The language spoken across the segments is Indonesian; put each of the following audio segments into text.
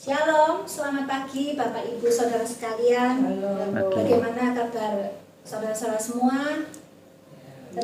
Shalom, selamat pagi Bapak Ibu Saudara sekalian. Halo. Bagaimana kabar saudara-saudara semua?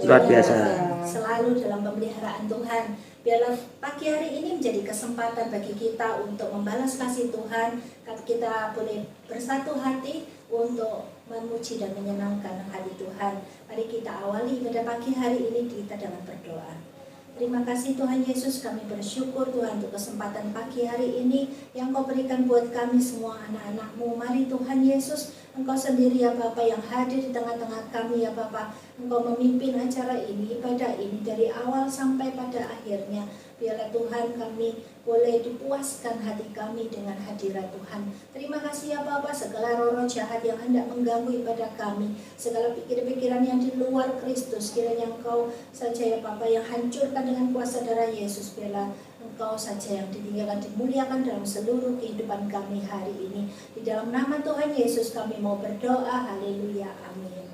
Luar biasa. Selalu dalam pemeliharaan Tuhan. Biarlah pagi hari ini menjadi kesempatan bagi kita untuk membalas kasih Tuhan. Kita boleh bersatu hati untuk memuji dan menyenangkan hati Tuhan. Mari kita awali pada pagi hari ini kita dengan berdoa. Terima kasih Tuhan Yesus, kami bersyukur Tuhan untuk kesempatan pagi hari ini yang Kau berikan buat kami semua anak-anak-Mu. Mari Tuhan Yesus, Engkau sendiri ya Bapa yang hadir di tengah-tengah kami ya Bapa. Engkau memimpin acara ini, ibadah ini dari awal sampai pada akhirnya. Biarlah Tuhan kami boleh dipuaskan hati kami dengan hadirat Tuhan. Terima kasih ya Bapa, segala roh-roh jahat yang hendak mengganggu ibadah kami, segala pikiran-pikiran yang di luar Kristus, kiranya Engkau saja ya Bapa yang hancurkan dengan kuasa darah Yesus. Biarlah Engkau saja yang ditinggalkan, dimuliakan dalam seluruh kehidupan kami hari ini. Di dalam nama Tuhan Yesus kami mau berdoa, haleluya, amin.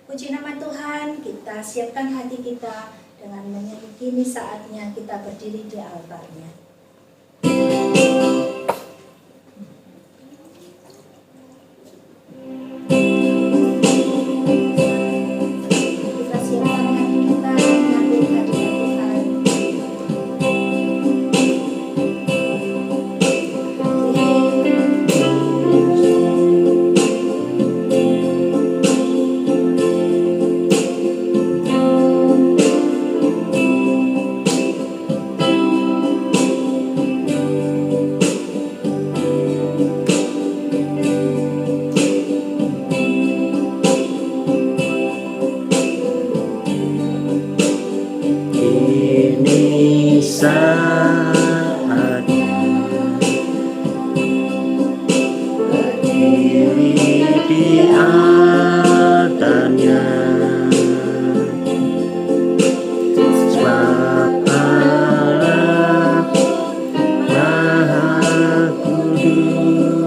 Puji nama Tuhan, kita siapkan hati kita dengan menyanyi. Kini saatnya kita berdiri di altarnya. Kita siapkan hati kita menyambut hadirat Ini saatnya berdiri di altarnya, sebab Allah Maha Kudus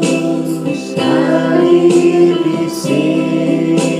hadir di sini.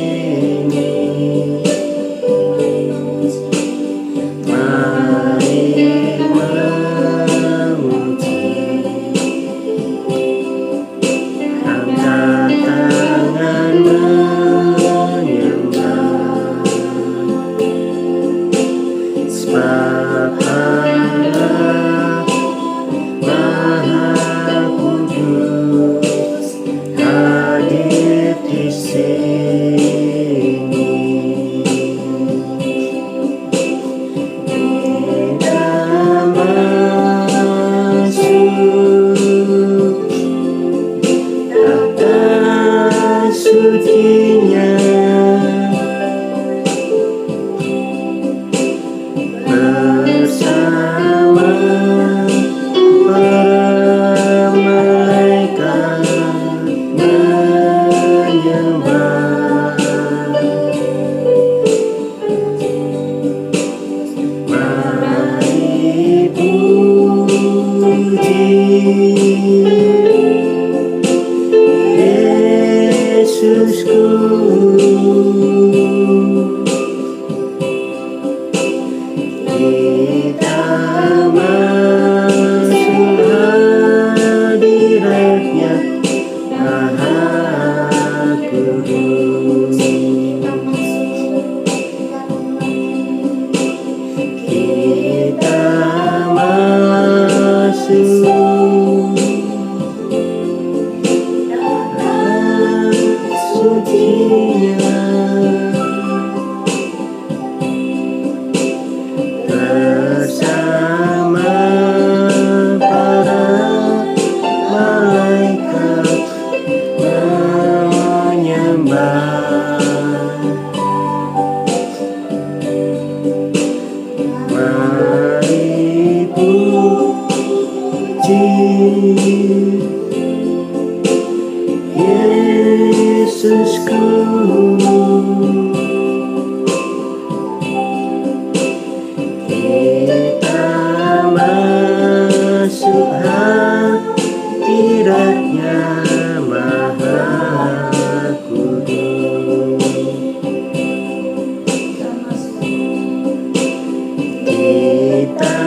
Kita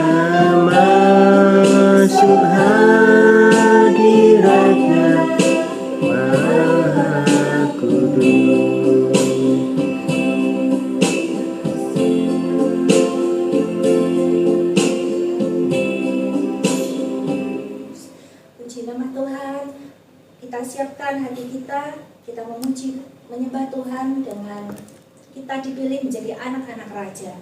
masuk hadirat Puji nama Tuhan. Kita siapkan hati kita memuji, menyembah Tuhan dengan kita dipilih menjadi anak-anak raja.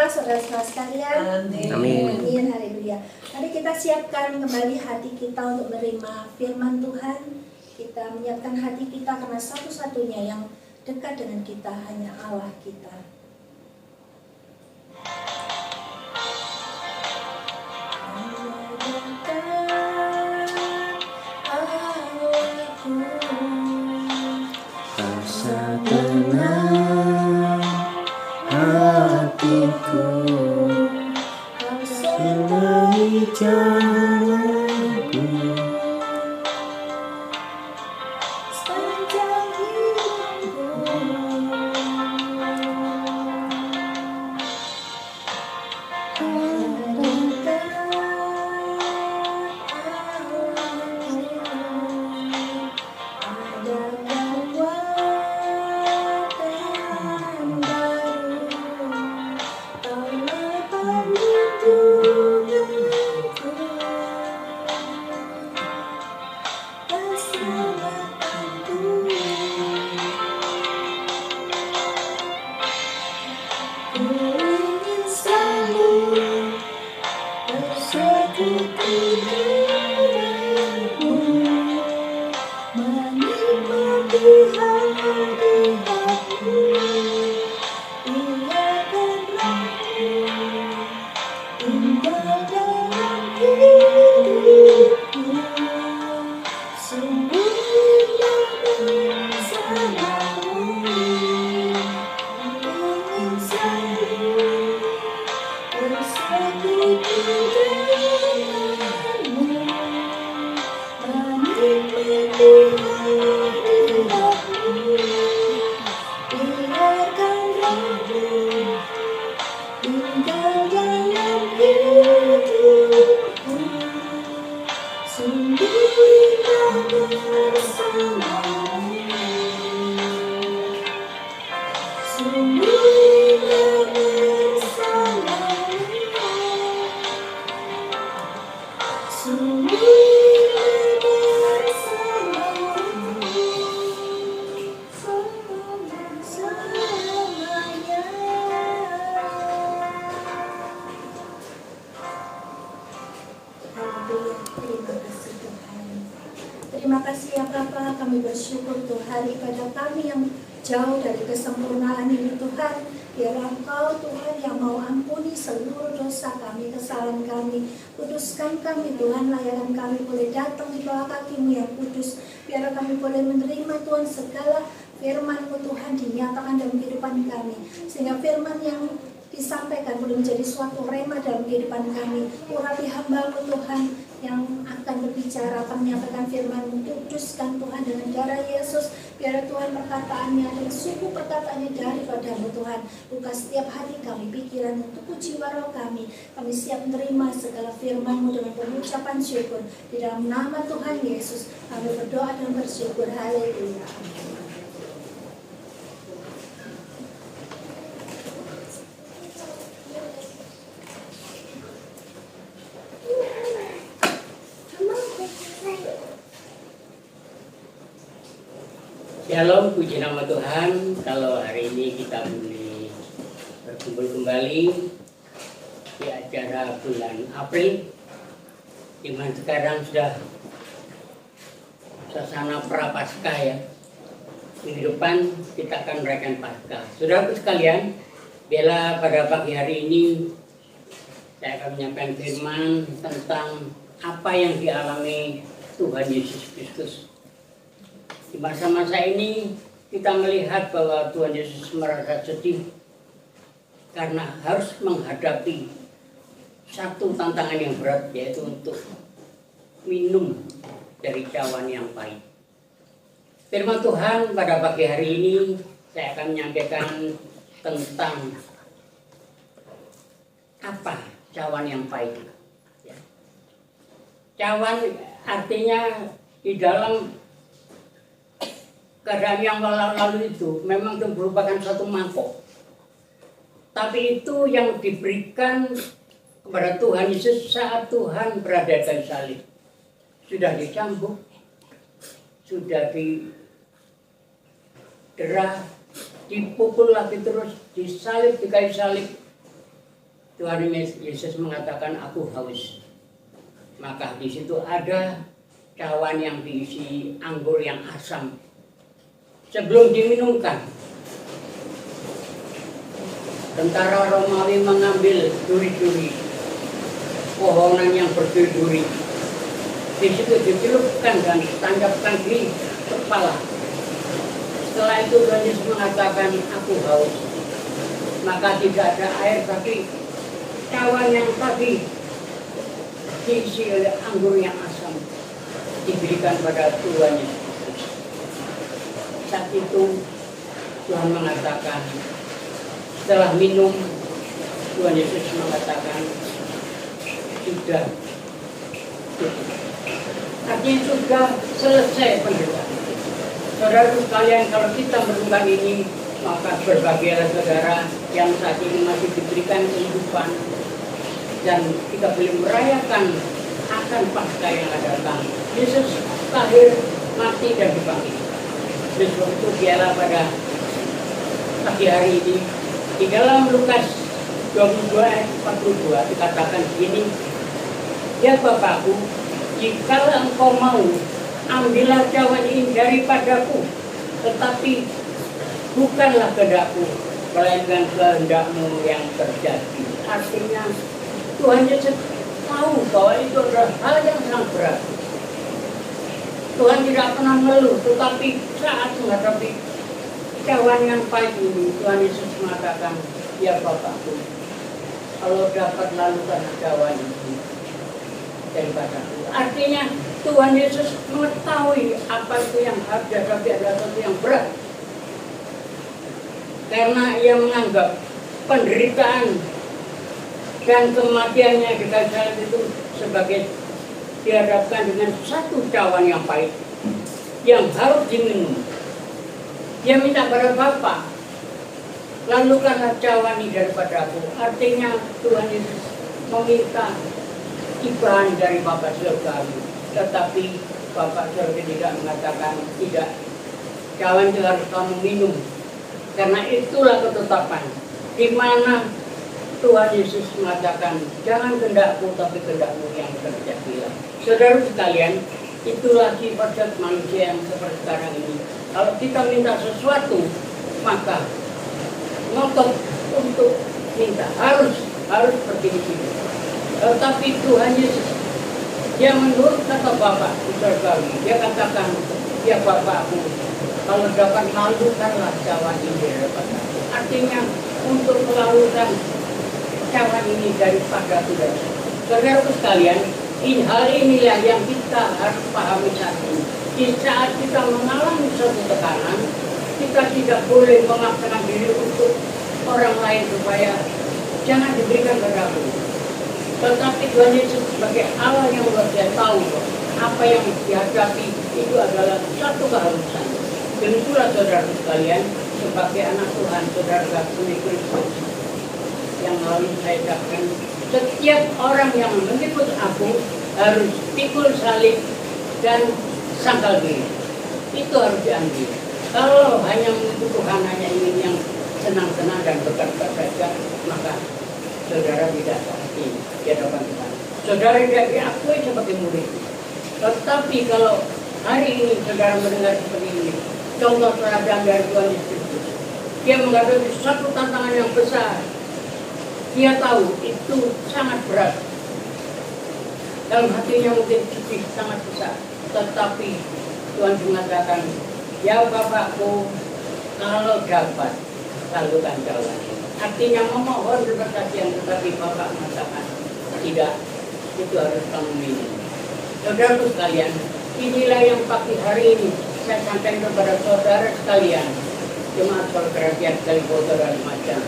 Saudara-saudara sekalian, amin, haleluya. Mari kita siapkan kembali hati kita untuk menerima firman Tuhan. Kita menyiapkan hati kita karena satu-satunya yang dekat dengan kita hanya Allah kita. Rasa tenang hatiku, selalu jalanku, sepanjang hidupku. Terima kasih ya Bapa, kami bersyukur untuk hari ibadah kami yang jauh dari kesempurnaan ini Tuhan. Biarlah Engkau Tuhan yang mau ampuni seluruh dosa kami, kesalahan kami. Kuduskan kami Tuhan, layanan kami boleh datang di bawah kaki-Mu yang kudus. Biarlah kami boleh menerima Tuhan segala firman-Mu Tuhan dinyatakan dalam kehidupan kami, sehingga firman yang disampaikan boleh menjadi suatu rema dalam kehidupan kami. Urapi hamba-Mu Tuhan yang akan berbicara, akan menyampaikan firman-Mu. Kuduskan Tuhan dengan darah Yesus, biar Tuhan perkataannya dan sungguh perkataannya daripada-Mu Tuhan. Buka setiap hati kami, pikiran untuk jiwa roh kami. Kami siap menerima segala firman-Mu dengan pengucapan syukur. Di dalam nama Tuhan Yesus kami berdoa dan bersyukur. Haleluya. Shalom, puji nama Tuhan. Kalau hari ini kita boleh berkumpul kembali di acara bulan April, di mana sekarang sudah suasana Prapaskah ya. Minggu depan kita akan merayakan Paskah. Saudaraku sekalian, bila pada pagi hari ini saya akan menyampaikan firman tentang apa yang dialami Tuhan Yesus Kristus. Di masa-masa ini kita melihat bahwa Tuhan Yesus merasa sedih karena harus menghadapi satu tantangan yang berat, yaitu untuk minum dari cawan yang pahit. Firman Tuhan pada pagi hari ini saya akan menyampaikan tentang apa cawan yang pahit. Cawan artinya di dalam keadaan yang lalu itu memang itu merupakan suatu mangkok. Tapi itu yang diberikan kepada Tuhan Yesus saat Tuhan berada di salib. Sudah dicambuk, sudah diderah, dipukul lagi terus, disalib, di kayu salib. Tuhan Yesus mengatakan, aku haus. Maka di situ ada cawan yang diisi anggur yang asam. Sebelum diminumkan, tentara Romawi mengambil duri-duri, pohonan yang berduri-duri. Di situ dicelupkan dan ditancapkan di kepala. Setelah itu Tuhan Yesus mengatakan, aku haus. Maka tidak ada air, tapi cawan yang tadi diisi oleh anggur yang asam diberikan pada Tuhan Yesus. Saat itu Tuhan mengatakan, setelah minum, Tuhan Yesus mengatakan sudah cukup. Artinya sudah selesai penderitaan. Saudara sekalian, kalau kita merenungkan ini, maka berbahagialah saudara yang saat ini masih diberikan kehidupan dan kita boleh merayakan akan Paskah yang akan datang. Yesus lahir, mati dan dibangkitkan. Sebab itu biarlah pada pagi hari ini di dalam Lukas 22 ayat 42 dikatakan begini, ya Bapakku, jika engkau mau, ambillah cawan ini daripadaku, tetapi bukanlah kehendakku, melainkan kehendakmu yang terjadi. Artinya Tuhan Yesus tahu bahwa itu adalah hal yang sangat berat. Tuhan tidak pernah mengeluh, tetapi saat menghadapi cawan yang pahit ini, Tuhan Yesus mengatakan, ya Bapakku, kalau dapat lalukan cawan itu daripadaku. Artinya Tuhan Yesus mengetahui apa itu yang harus dihadapi adalah sesuatu yang berat. Karena ia menganggap penderitaan dan kematiannya di kayu salib itu sebagai dihadapkan dengan satu cawan yang pahit yang harus diminum. Dia minta pada Bapa, lalukanlah cawan ini daripada aku. Artinya Tuhan Yesus meminta ibahan dari Bapa surgawi, tetapi Bapa surgawi tidak mengatakan tidak, cawan itu harus kamu minum, karena itulah ketetapan di mana Tuhan Yesus mengatakan, jangan kehendakku tapi kehendakmu yang terjadilah. Saudara sekalian, itulah sifat manusia yang seperti sekarang ini. Kalau kita minta sesuatu, maka ngotot untuk minta harus seperti itu. Tetapi Tuhan Yesus, dia menurut kata Bapa di surgawi, dia katakan, ya Bapakku, Kalau dapat lalukanlah cawan ini daripada aku. Artinya untuk melalukan cawan ini daripada Tuhan. Saudaraku sekalian, hal inilah yang kita harus pahami saat ini. Di saat kita mengalami suatu tekanan, kita tidak boleh memaksakan diri untuk orang lain supaya jangan diberikan kepada aku. Tetapi Tuhan Yesus sebagai Allah yang luar biasa tahu apa yang dihadapi itu adalah satu keharusan. Dan itulah saudara sekalian, sebagai anak Tuhan, saudara kasih Kristus yang lalu saya katakan, setiap orang yang mengikut aku harus pikul salib dan sangkal diri. Itu harus diambil. Kalau hanya mengikut Tuhan, hanya ingin yang senang-senang dan berkat-berkat saja, maka saudara tidak pasti di hadapan Tuhan. Saudara tidak diakui sebagai murid. Tetapi kalau hari ini saudara mendengar seperti ini, contoh teladan dari Tuhan Yesus, dia menghadapi satu tantangan yang besar. Dia tahu itu sangat berat. Dalam hatinya mungkin sedih sangat besar. Tetapi Tuhan mengatakan, ya Bapakku, kalau dapat lalukan jalan. Artinya memohon berkasihan, tetapi Bapak mengatakan tidak, itu harus kamu minum. Saudara sekalian, inilah yang pagi hari ini saya sampaikan kepada saudara sekalian, jemaat Kerajaan Kalibodo dan Lumajang.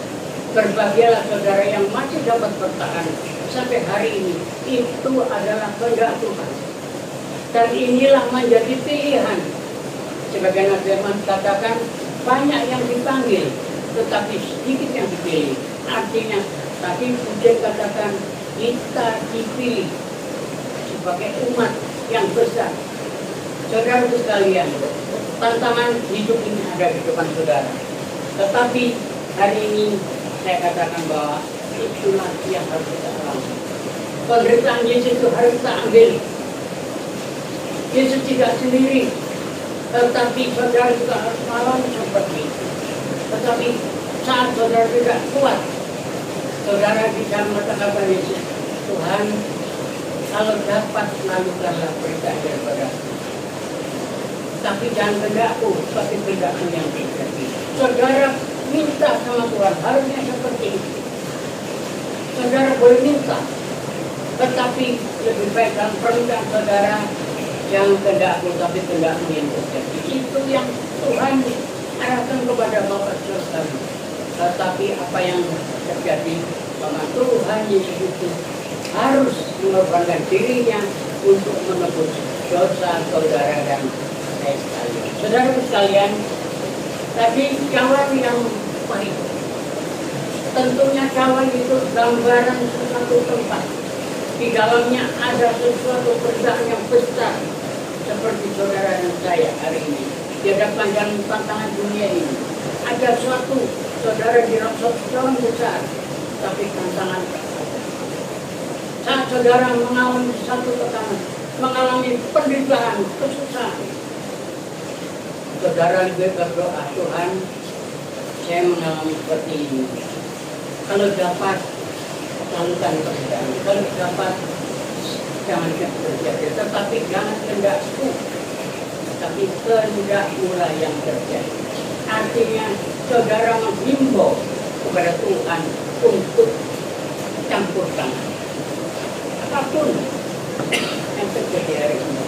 Berbahagialah saudara yang masih dapat bertahan sampai hari ini. Itu adalah kehendak Tuhan. Dan inilah menjadi pilihan. Sebagaimana firman katakan, banyak yang dipanggil, tetapi sedikit yang dipilih. Artinya, tadi Pujian katakan, kita dipilih sebagai umat yang besar. Saudara sekalian, tantangan hidup ini ada di depan saudara. Tetapi hari ini saya katakan bahwa itulah yang harus kita alami. Penderitaan Yesus itu harus kita ambil. Yesus tidak sendiri, tetapi saudara juga harus mengalami seperti itu. Tetapi saat saudara tidak kuat, saudara bisa mengatakan kepada Yesus, Tuhan, kalau dapat lalukanlah berita daripada. Tapi jangan kehendakku, tapi kehendakmu yang terjadi. Saudara minta sama Tuhan, harusnya seperti itu. Saudara boleh minta, tetapi lebih baik dalam permintaan saudara, jangan kehendakku, tapi kehendakmu yang terjadi. Itu yang Tuhan arahkan kepada Bapak Saudara. Tetapi apa yang terjadi, bahwa Tuhan Yesus itu harus mengorbankan dirinya untuk menebus dosa saudara dan saya sekalian. Saudara sekalian, tadi cawan yang pahit. Tentunya cawan itu gambaran sesuatu tempat. Di dalamnya ada sesuatu perusahaan yang besar, seperti saudara dan saya hari ini. Di hadapan dan tantangan dunia ini, ada suatu saudara di dalam suatu cawan besar, tapi tantangan saat saudara mengalami satu tekanan, mengalami penderitaan, kesusahan, saudara lebih berdoa, Tuhan, saya mengalami seperti ini. Kalau dapat, lalukan penderitaan. Kalau dapat, jangan terjadi. Tetapi jangan kehendakku, tapi kehendakmu lah yang terjadi. Artinya, saudara menghimbau kepada Tuhan untuk campur tangan. Apapun yang terjadi hari ini.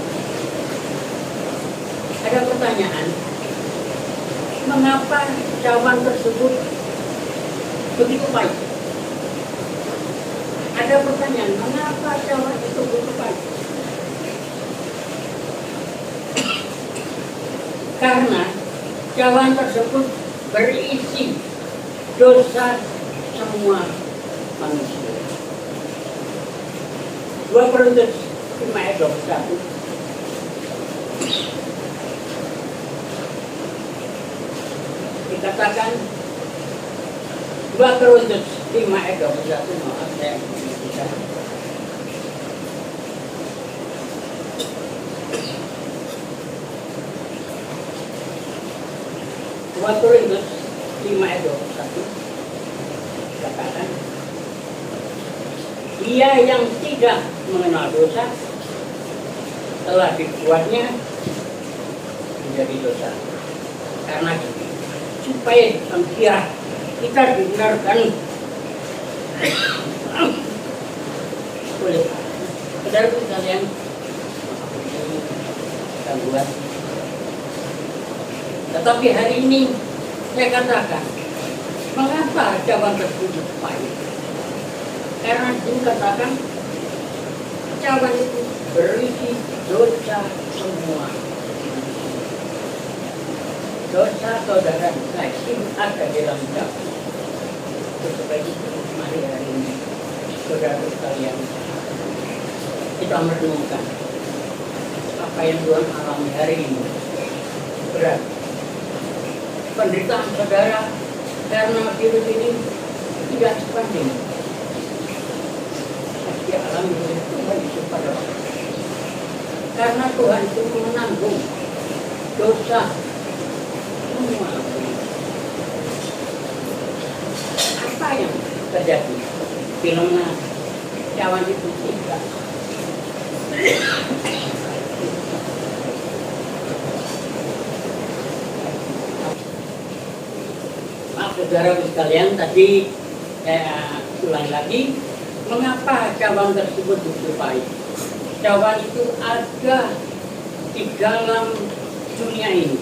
Ada pertanyaan, mengapa cawan tersebut begitu pahit? Ada pertanyaan, mengapa cawan itu begitu pahit? Karena cawan tersebut berisi dosa semua manusia. 2 Korintus 5 ayat 21. Dikatakan 2 Korintus 5 ayat 21, maaf saya bisa. Korintus 5 ayat 21 dikatakan, dia yang tidak mengenal dosa telah dibuatnya menjadi dosa Karena supaya akhirah kita dibenarkan oleh saudara sekalian, kita buat. Tetapi hari ini saya katakan, mengapa cawan tersebut pahit? Karena dikatakan cawan itu berisi dosa semua. Dosa saudara saya ada di dalam cawan. Supaya mari hari ini saudara sekalian kita merenungkan apa yang Tuhan alami hari ini. Berat penderitaan saudara karena virus ini tidak sebanding dia alami oleh Tuhan itu pada waktu. Karena Tuhan itu menanggung dosa semua. Apa yang terjadi? Filmnya cawan itu tidak. Maaf saudara sekalian, tadi saya ulang lagi. Mengapa cawan tersebut begitu pahit? Cawan itu ada di dalam dunia ini,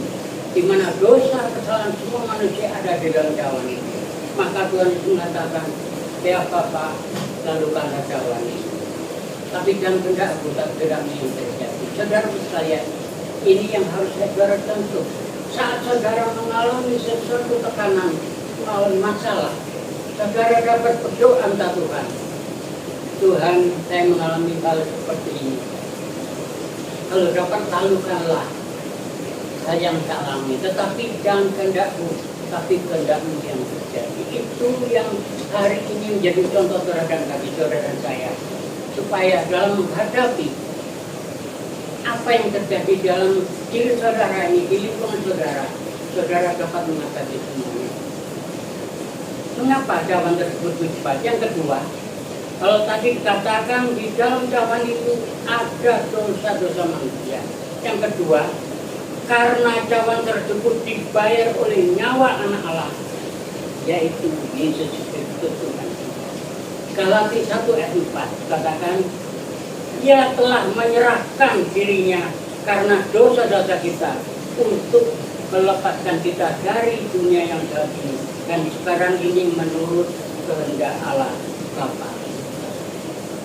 di mana dosa kesalahan semua manusia ada di dalam cawan ini. Maka Tuhan itu mengatakan, apa lalu karena cawan ini. Tapi jangan kendakku tak tidak yang terjadi. Saudara sekalian, ini yang harus saudara tentu. Saat saudara mengalami sesuatu tekanan, mengalami masalah, saudara dapat berdoa minta Tuhan. Tuhan, saya mengalami hal seperti ini. Kalau dapat lalukanlah saya yang tak alami. Tetapi jangan kehendakku, tapi kehendakmu yang terjadi. Itu yang hari ini menjadi contoh terhadap bagi saudara dan saya. Supaya dalam menghadapi apa yang terjadi dalam diri saudara ini, di lingkungan saudara, saudara dapat mengatasi semuanya. Mengapa cawan tersebut bersifat? Yang kedua, kalau tadi dikatakan di dalam cawan itu ada dosa-dosa manusia. Yang kedua, karena cawan tersebut dibayar oleh nyawa anak Allah, yaitu Yesus Kristus Tuhan. Galatia 1 ayat 4 katakan, Dia telah menyerahkan dirinya karena dosa-dosa kita untuk melepaskan kita dari dunia yang jahat ini. Dan sekarang ini menurut kehendak Allah Bapa.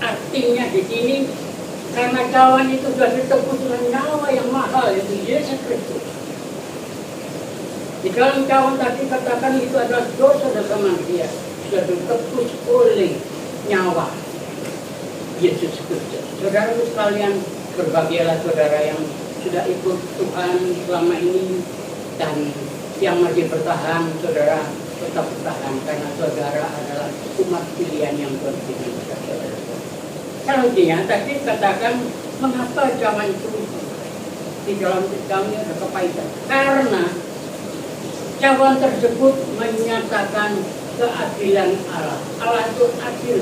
Artinya di sini karena cawan itu sudah ditebus dengan nyawa yang mahal, yaitu Yesus Kristus. Di dalam cawan tadi katakan itu adalah dosa-dosa manusia sudah ditebus oleh nyawa Yesus Kristus. Saudara sekalian, berbahagialah saudara yang sudah ikut Tuhan selama ini dan yang masih bertahan, saudara tetap bertahan karena saudara adalah umat pilihan yang Tuhan berikan kepada saudara. Selanjutnya tadi katakan mengapa cawan itu di dalam cawan ada kepahitan? Karena cawan tersebut menyatakan keadilan Allah. Allah itu adil.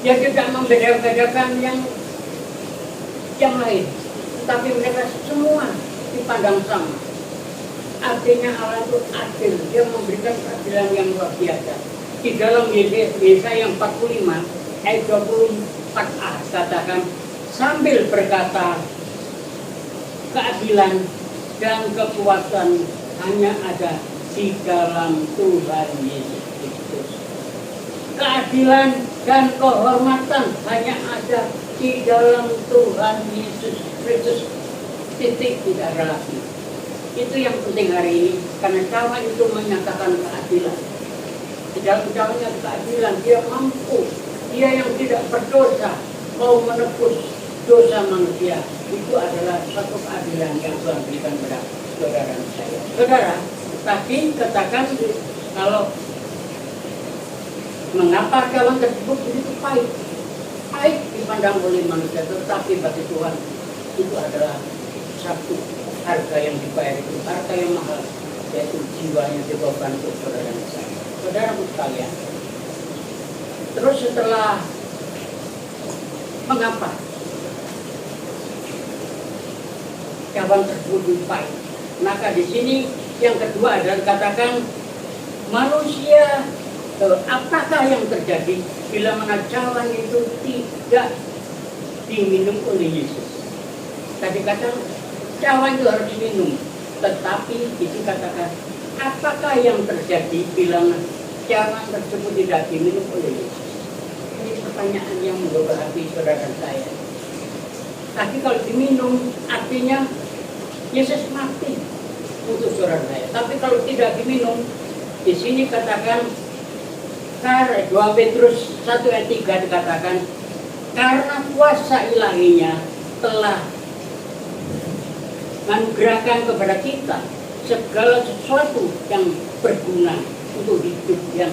Dia tidak membeda-bedakan yang lain, tetapi mereka semua dipandang sama. Artinya Allah itu adil. Dia memberikan keadilan yang luar biasa. Di dalam Yesaya 45 ayat 24a katakan, sambil berkata keadilan dan kekuatan hanya ada di dalam Tuhan Yesus Kristus. Keadilan dan kehormatan hanya ada di dalam Tuhan Yesus Kristus. Titik, tidak ada lagi. Itu yang penting hari ini, karena cawan itu menyatakan keadilan. Di dalam cawannya keadilan, dia mampu. Dia yang tidak berdosa mau menebus dosa manusia. Itu adalah satu keadilan yang Tuhan berikan kepada saudara dan saya. Saudara, tadi katakan kalau mengapa cawan tersebut begitu pahit? Pahit dipandang oleh manusia, tetapi bagi Tuhan itu adalah satu harga yang dibayar, itu harga yang mahal, yaitu jiwanya dikorban untuk saudara dan saya. Saudara sekalian, terus setelah mengapa cawan tersebut pahit? Maka di sini yang kedua adalah katakan manusia, apakah yang terjadi bila mana cawan itu tidak diminum oleh Yesus? Tadi kata cawan itu harus diminum, tetapi itu katakan apakah yang terjadi bila cawan tersebut tidak diminum oleh Yesus? Ini pertanyaan yang menggugah hati saudara saya. Tapi kalau diminum artinya Yesus mati untuk saudara saya. Tapi kalau tidak diminum, di sini katakan 2 Petrus 1 ayat 3 dikatakan karena kuasa ilahinya telah menganugerahkan kepada kita segala sesuatu yang berguna untuk hidup yang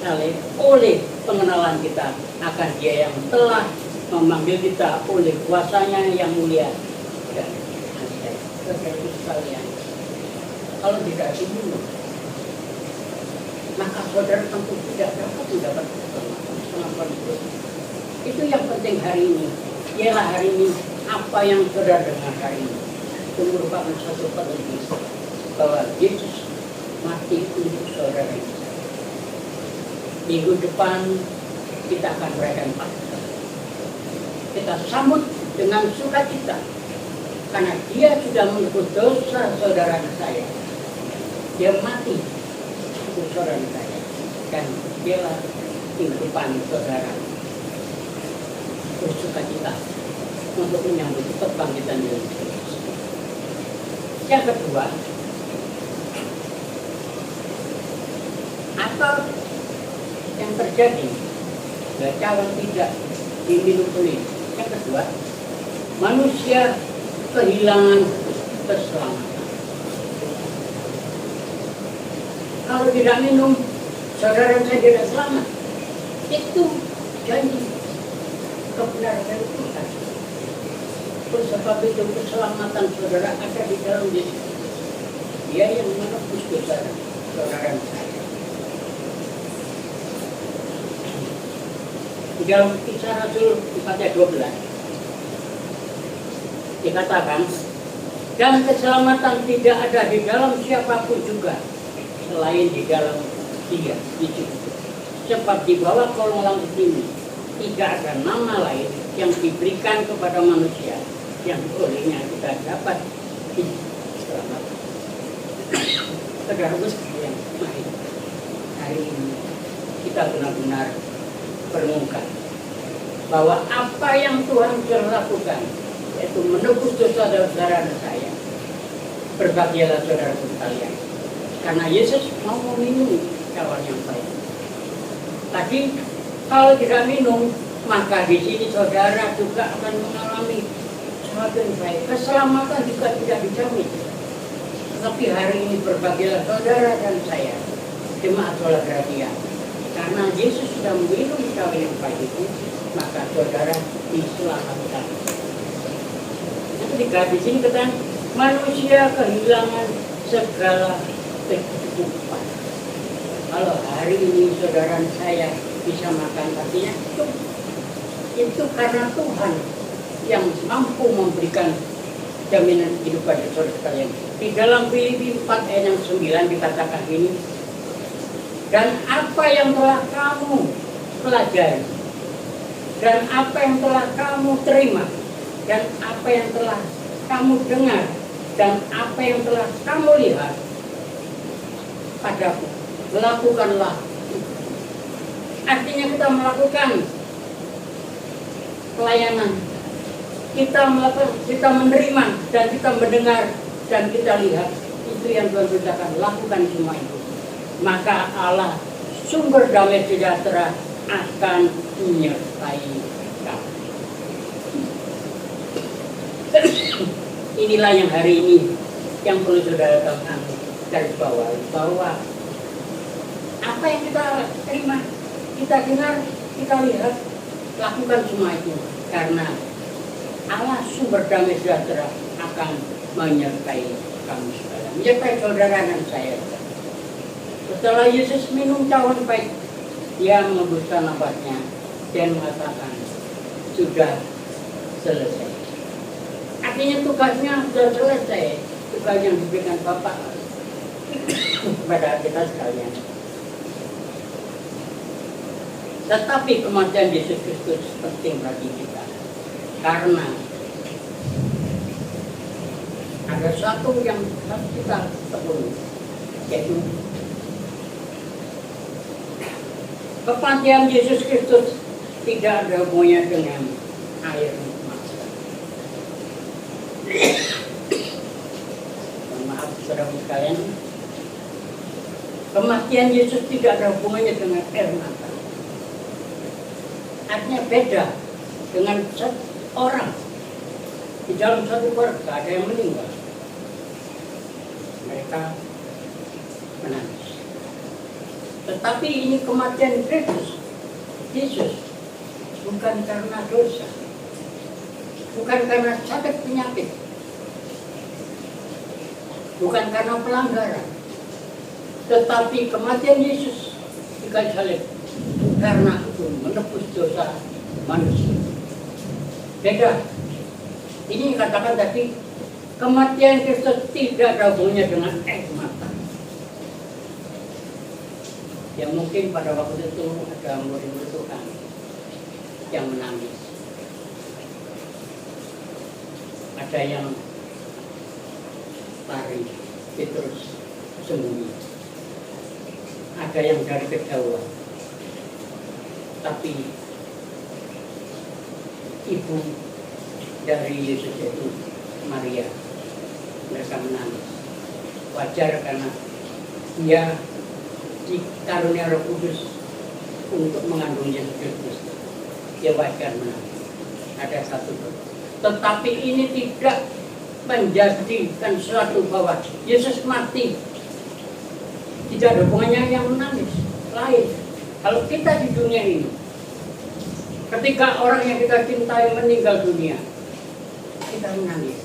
saleh oleh pengenalan kita akan Dia yang telah memanggil kita oleh kuasanya yang mulia dan ajaib. Saudara sekalian, kalau tidak diminum, maka saudara tentu tidak dapat mendapat keselamatan itu. Itu yang penting hari ini. Ialah hari ini apa yang saudara dengar hari ini itu merupakan satu penting bahwa Yesus mati untuk saudara kita. Minggu depan kita akan merayakan Paskah. Kita sambut dengan sukacita karena Dia sudah menebus dosa saudara saya. Dia mati untuk saudara saya dan Dialah kehidupan saudara. Bersukacita untuk menyambut kebangkitan Yesus. Yang kedua, apa yang terjadi bila cawan tidak diminum oleh? Yang kedua, manusia kehilangan keselamatan. Kalau tidak minum, saudara saya tidak selamat. Itu janji kebenaran dari Tuhan. Sebab itu keselamatan saudara ada di dalam Yesus. Dia yang menebus dosa saudara saya. Di dalam Kisah Rasul 4 ayat 12 dikatakan, dan keselamatan tidak ada di dalam siapapun juga selain di dalam Dia, Yesus. Sebab di bawah kolong langit ini tidak ada nama lain yang diberikan kepada manusia yang olehnya kita dapat diselamatkan. Saudara sekalian, mari hari ini kita benar-benar merenungkan bahwa apa yang Tuhan sudah lakukan, yaitu menebus dosa saudara saya. Berbahagialah saudara sekalian, karena Yesus mau meminum cawan yang baik. Tadi kalau tidak minum, maka di sini saudara juga akan mengalami sesuatu yang baik. Keselamatan juga tidak dijamin. Tetapi hari ini berbahagialah saudara dan saya, jemaat sholat gratia. Karena Yesus sudah meminum cawan yang baik itu, maka saudara diselamatkan. Itu di sini katakan manusia kehilangan segala kehidupan. Kalau hari ini saudara saya bisa makan, artinya itu karena Tuhan yang mampu memberikan jaminan kehidupan saudara sekalian. Di dalam Filipi 4 ayat yang 9 dikatakan ini, dan apa yang telah kamu pelajari, dan apa yang telah kamu terima, dan apa yang telah kamu dengar, dan apa yang telah kamu lihat padaku, lakukanlah. Artinya kita melakukan pelayanan, kita menerima dan kita mendengar dan kita lihat. Itu yang Tuhan beritakan, lakukan semua itu. Maka Allah sumber damai sejahtera akan menyertai kamu. Inilah yang hari ini yang perlu saudara tahu dari bawah, bahwa apa yang kita terima, kita dengar, kita lihat, lakukan semua itu karena Allah sumber damai sejahtera akan menyertai kamu sekalian, menyertai saudara dan saya. Setelah Yesus minum cawan baik, Dia mengembuskan nafasnya dan mengatakan sudah selesai. Artinya tugasnya sudah selesai. juga yang diberikan Bapa kepada kita sekalian. Tetapi kematian Yesus Kristus penting bagi kita, karena ada satu yang harus kita penuhi, yaitu kematian Yesus Kristus tidak ada hubungannya dengan air mata. Maaf saudara sekalian, kematian Yesus tidak ada hubungannya dengan air mata. Artinya beda dengan orang di dalam satu keluarga ada yang meninggal, mereka menangis. Tetapi ini kematian Kristus Yesus bukan karena dosa, bukan karena sakit penyakit, bukan karena pelanggaran, tetapi kematian Yesus di kayu salib karena itu menebus dosa manusia. Beda. Ini katakan tadi, kematian Kristus tidak ada hubungannya dengan air mata. Ya mungkin pada waktu itu ada murid-murid Tuhan yang menangis. Ada yang lari, terus sembunyi. Ada yang dari kejauhan. Tapi ibu dari Yesus itu Maria, mereka menangis. Wajar karena dia dikarunia Roh Kudus untuk mengandung Yesus Kristus. Dia wajar menangis. Ada satu. Tetapi ini tidak menjadikan suatu bahwa Yesus mati. Tidak ada hubungannya yang menangis. Lain. Kalau kita di dunia ini, ketika orang yang kita cintai meninggal dunia, kita menangis.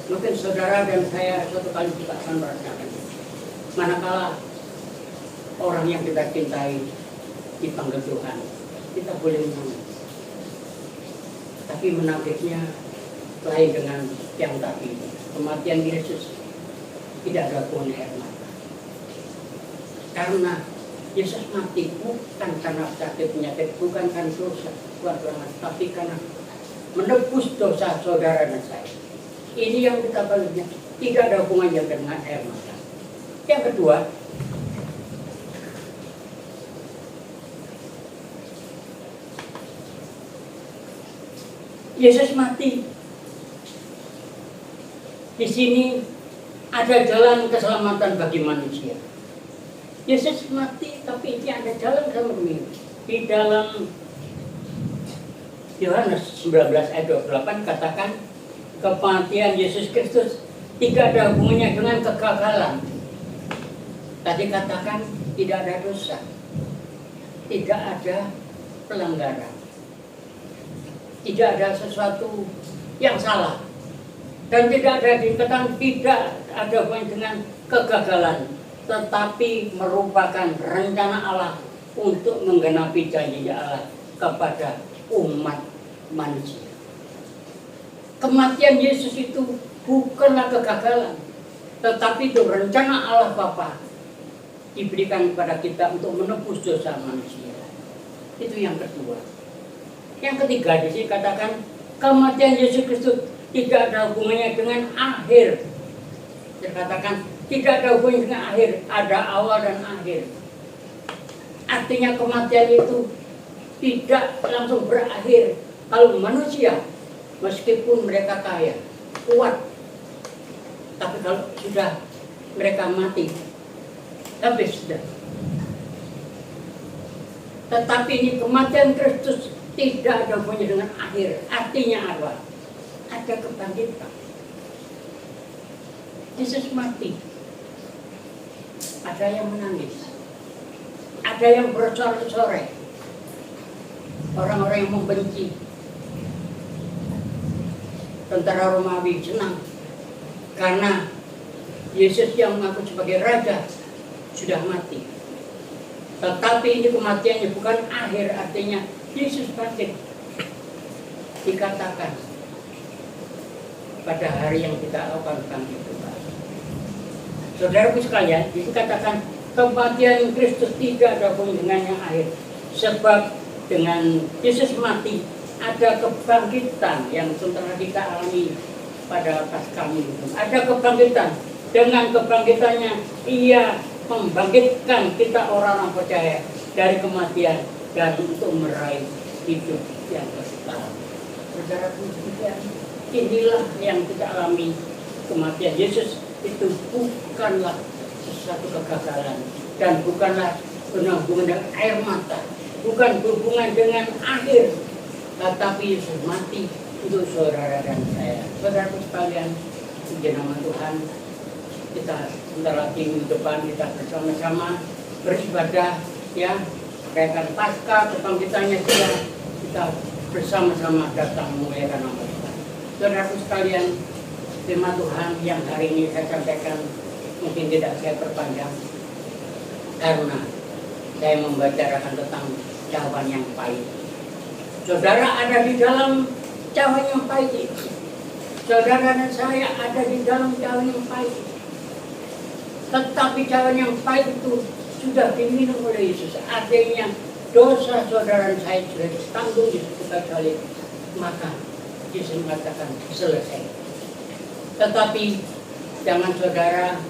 Mungkin saudara dan saya suatu kali juga akan merasakan. Manakala orang yang kita cintai dipanggil Tuhan, kita boleh menangis. Tapi menangisnya lain dengan yang tadi. Kematian Yesus tidak ada hubungan air mata. Karena Yesus mati bukan karena sakit penyakit, bukan karena dosa, tapi karena menebus dosa saudara dan saya. Ini yang kita baliknya, tidak ada hubungannya dengan air mata. Yang kedua, Yesus mati. Di sini ada jalan keselamatan bagi manusia. Yesus mati, tapi ini ada jalan keselamatan. Di dalam Yohanes 19 ayat 28 katakan, kematian Yesus Kristus tidak ada hubungannya dengan kegagalan. Tadi katakan tidak ada dosa, tidak ada pelanggaran, tidak ada sesuatu yang salah, dan tidak ada dikatakan tidak ada hubungan dengan kegagalan, tetapi merupakan rencana Allah untuk menggenapi janji Allah kepada umat manusia. Kematian Yesus itu bukanlah kegagalan, tetapi itu rencana Allah Bapa diberikan kepada kita untuk menebus dosa manusia. Itu yang kedua. Yang ketiga di sini katakan kematian Yesus Kristus tidak ada hubungannya dengan akhir. Dikatakan tidak ada hubungannya dengan akhir, ada awal dan akhir. Artinya kematian itu tidak langsung berakhir. Kalau manusia, meskipun mereka kaya, kuat, tapi kalau sudah mereka mati, habis sudah. Tetapi ini kematian Kristus tidak ada hubungannya dengan akhir. Artinya apa? Ada kebangkitan. Yesus mati. Ada yang menangis. Ada yang bersorak-sorai. Orang-orang yang membenci. Tentara Romawi senang. Karena Yesus yang mengaku sebagai Raja sudah mati. Tetapi ini kematiannya bukan akhir, artinya Yesus bangkit. Dikatakan pada hari yang kita akan bangkit kembali. Saudaraku sekalian, dikatakan kematian Kristus tidak ada hubungannya yang akhir. Sebab dengan Yesus mati ada kebangkitan yang sementara kita alami pada Paskah Minggu. Ada kebangkitan. Dengan kebangkitannya Ia membangkitkan kita orang-orang percaya dari kematian dan untuk meraih hidup yang kekal. Saudaraku sekalian, inilah yang kita alami. Kematian Yesus itu bukanlah sesuatu kegagalan dan bukanlah hubungan dengan air mata, bukan hubungan dengan akhir, tetapi Yesus mati untuk saudara dan saya. Saudaraku sekalian, di nama Tuhan, kita sebentar lagi minggu depan kita bersama-sama beribadah, ya, merayakan Paskah, kebangkitannya kita bersama-sama datang memuliakan nama Tuhan. Saudaraku sekalian, firman Tuhan yang hari ini saya sampaikan mungkin tidak saya perpanjang karena saya membicarakan tentang cawan yang pahit. Saudara ada di dalam cawan yang pahit itu. Saudara dan saya ada di dalam cawan yang pahit. Tetapi cawan yang pahit itu sudah diminum oleh Yesus. Artinya dosa saudara dan saya sudah ditanggung di sekitar salib. Maka Yesus mengatakan selesai. Tetapi jangan saudara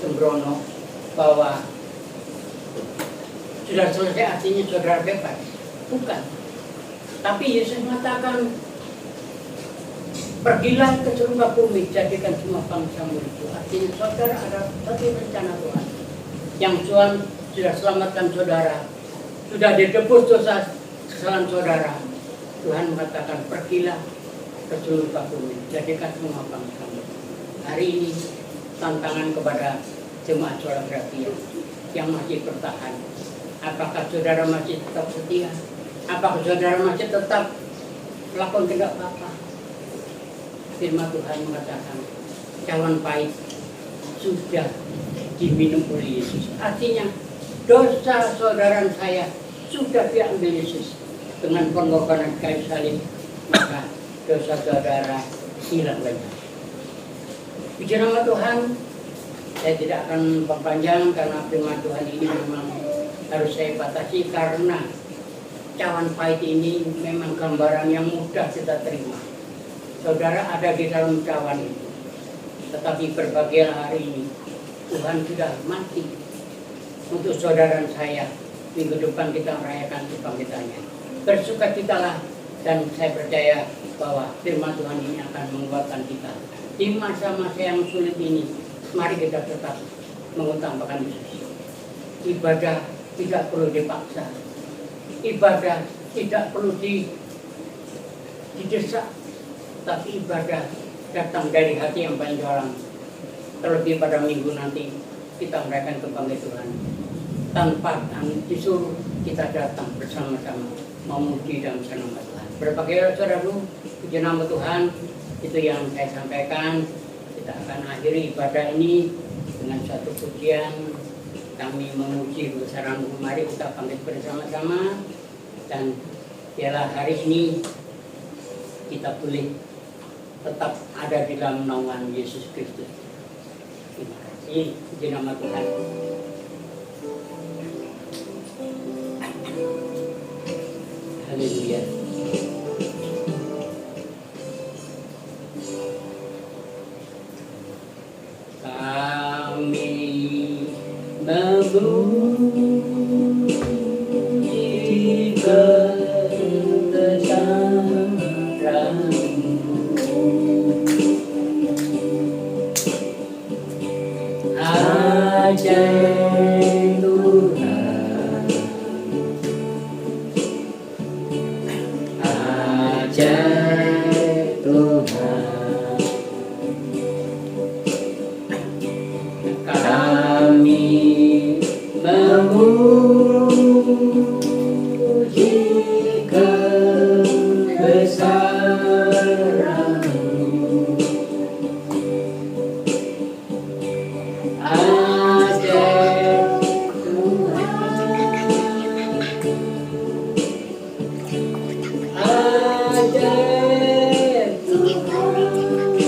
sembrono bahwa sudah selesai artinya saudara bebas. Bukan. Tapi Yesus mengatakan, pergilah ke seluruh bumi, jadikan semua bangsa muridku. Artinya saudara ada satu rencana Tuhan. Yang Tuhan sudah selamatkan saudara, sudah ditebus dosa kesalahan saudara. Tuhan mengatakan, pergilah ke seluruh bumi, jadikan semua bangsa muridku. Hari ini tantangan kepada jemaat Sola Gratia yang masih bertahan. Apakah saudara masih tetap setia? Apakah saudara masih tetap melakukan tidak apa-apa? Firman Tuhan mengatakan, cawan pahit sudah diminum oleh Yesus. Artinya dosa saudara saya sudah diambil Yesus dengan pengorbanan kayu salib, maka dosa saudara hilang banyak. Puji nama Tuhan. Saya tidak akan memperpanjang karena firman Tuhan ini memang harus saya batasi karena cawan pahit ini memang gambaran yang mudah kita terima. Saudara ada di dalam cawan itu, tetapi berbagai hari ini Tuhan sudah mati untuk saudara dan saya. Minggu depan kita merayakan kebangkitannya. Bersukacitalah, dan saya percaya bahwa firman Tuhan ini akan menguatkan kita di masa-masa yang sulit ini. Mari kita tetap mengutamakan Yesus. Ibadah tidak perlu dipaksa. Ibadah tidak perlu didesak. Tapi ibadah datang dari hati yang paling dalam. Terlebih pada minggu nanti kita merayakan kebangkitan Tuhan. Tanpa disuruh kita datang bersama-sama memuji dan menyenangkan Tuhan. Berbagai saudara-saudara, puji nama Tuhan, itu yang saya sampaikan. Kita akan akhiri ibadah ini dengan satu pujian. Kami memuji besaran. Mari kita bangkit bersama-sama, dan biarlah hari ini kita boleh tetap ada di dalam naungan Yesus Kristus. Terima kasih di nama Tuhan. Haleluya. Kami memuji kebesaran-Mu, ajaib Tuhan, ajaib Tuhan. Kami memuji kebesaran-Mu, ajaib Tuhan, ajaib Tuhan.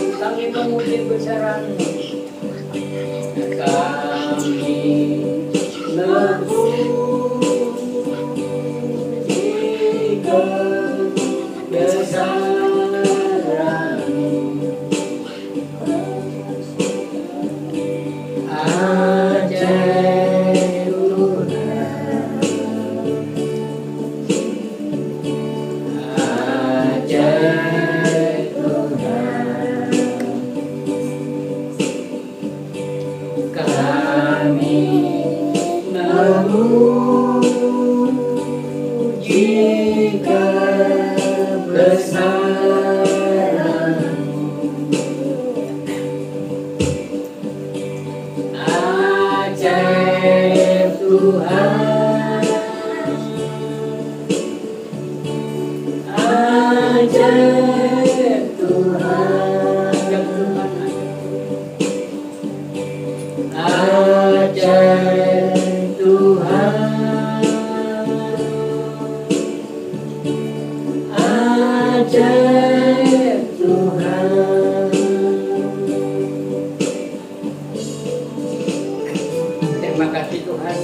Terima kasih Tuhan,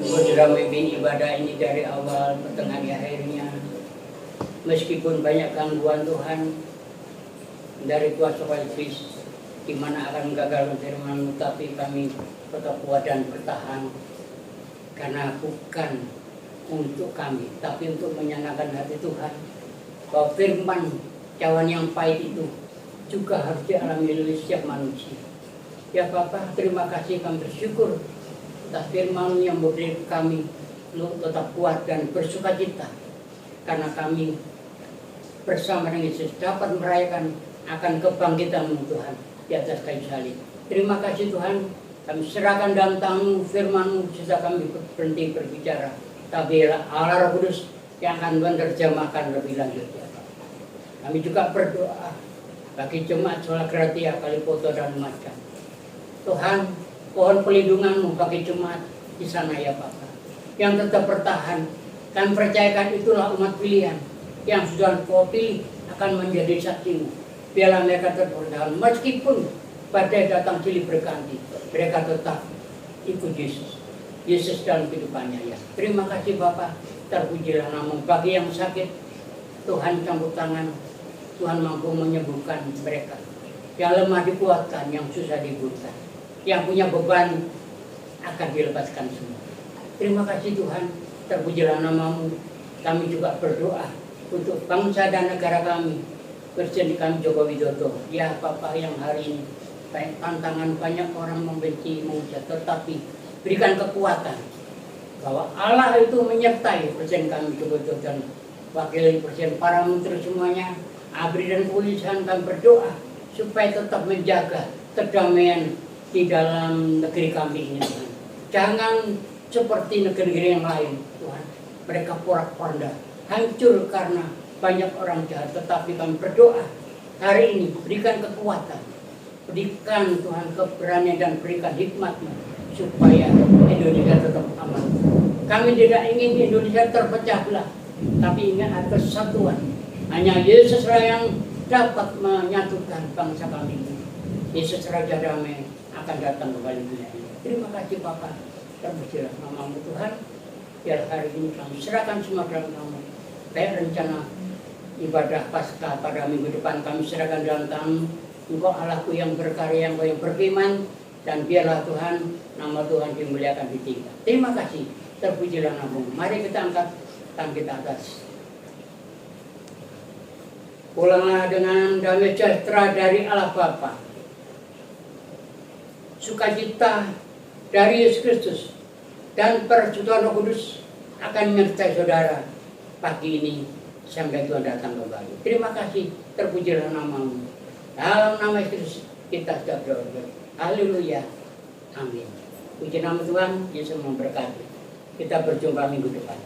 Engkau sudah memimpin ibadah ini dari awal, pertengahan, akhirnya. Meskipun banyak gangguan Tuhan dari kuasa iblis, di mana akan menggagalkan firman-Mu, tapi kami tetap kuat dan bertahan, karena bukan untuk kami, tapi untuk menyenangkan hati Tuhan. Bahwa firman cawan yang pahit itu juga harus dialami oleh setiap manusia. Ya Bapa, terima kasih, kami bersyukur atas firman yang memberi kami tetap kuat dan bersukacita, karena kami bersama dengan Yesus dapat merayakan akan kebangkitan-Mu Tuhan di atas kayu salib. Terima kasih Tuhan, kami serahkan dalam tangan-Mu, firman-Mu, sehingga kami berhenti berbicara, tapi Allah Roh Kudus yang akan menerjemahkan lebih lanjut ya Pak. Kami juga berdoa bagi jemaat Sola Gratia, Kalipoto dan Lumajang. Tuhan, pohon pelindungan-Mu bagi jemaat di sana ya Bapak, yang tetap bertahan. Kami percayakan itulah umat pilihan yang sudah Kau pilih akan menjadi saksi-Mu. Biarlah mereka tetap bertahan, meskipun badai datang silih berganti, mereka tetap ikut Yesus. Yesus dalam kehidupannya ya. Terima kasih Bapak, terpujilah nama-Mu. Bagi yang sakit, Tuhan campur tangan, Tuhan mampu menyembuhkan mereka. Yang lemah dikuatkan, yang susah dibuka, yang punya beban akan dilepaskan semua. Terima kasih Tuhan, terpujilah nama-Mu. Kami juga berdoa untuk bangsa dan negara kami, Presiden kami Joko Widodo. Ya Bapak, yang hari ini banyak tantangan, banyak orang membenci, menghujat, tetapi berikan kekuatan bahwa Allah itu menyertai Presiden kami Joko Widodo dan Wakil Presiden, para menteri semuanya, ABRI dan kepolisian. Kami berdoa supaya tetap menjaga kedamaian di dalam negeri kami ini Tuhan. Jangan seperti negeri-negeri yang lain Tuhan, mereka porak-poranda, hancur karena banyak orang jahat. Tetapi kami berdoa hari ini, berikan kekuatan, berikan Tuhan keberanian dan berikan hikmat-Mu supaya Indonesia tetap aman. Kami tidak ingin Indonesia terpecah belah, tapi ingin ada kesatuan. Hanya Yesus yang dapat menyatukan bangsa kami ini. Yesus Raja Damai akan datang kembali dunia ini. Terima kasih Bapak, terpujilah nama-Mu Tuhan. Biar hari ini kami serahkan semua dalam tangan-Mu. Baik rencana ibadah Paskah pada minggu depan kami serahkan dalam tangan-Mu. Engkau Allahku yang berkarya, Engkau yang berfirman, dan biarlah Tuhan, nama Tuhan dimuliakan di tingkat. Terima kasih, terpujilah nama-Mu. Mari kita angkat tangan kita atas. Pulanglah dengan damai sejahtera dari Allah Bapa, sukacita dari Yesus Kristus, dan persekutuan Roh Kudus akan menyertai saudara pagi ini sampai Tuhan datang kembali. Terima kasih, terpujilah nama-Mu. Dalam nama Yesus kita sudah berdoa. Haleluya. Amin. Puji nama Tuhan, Yesus memberkati. Kita berjumpa minggu depan.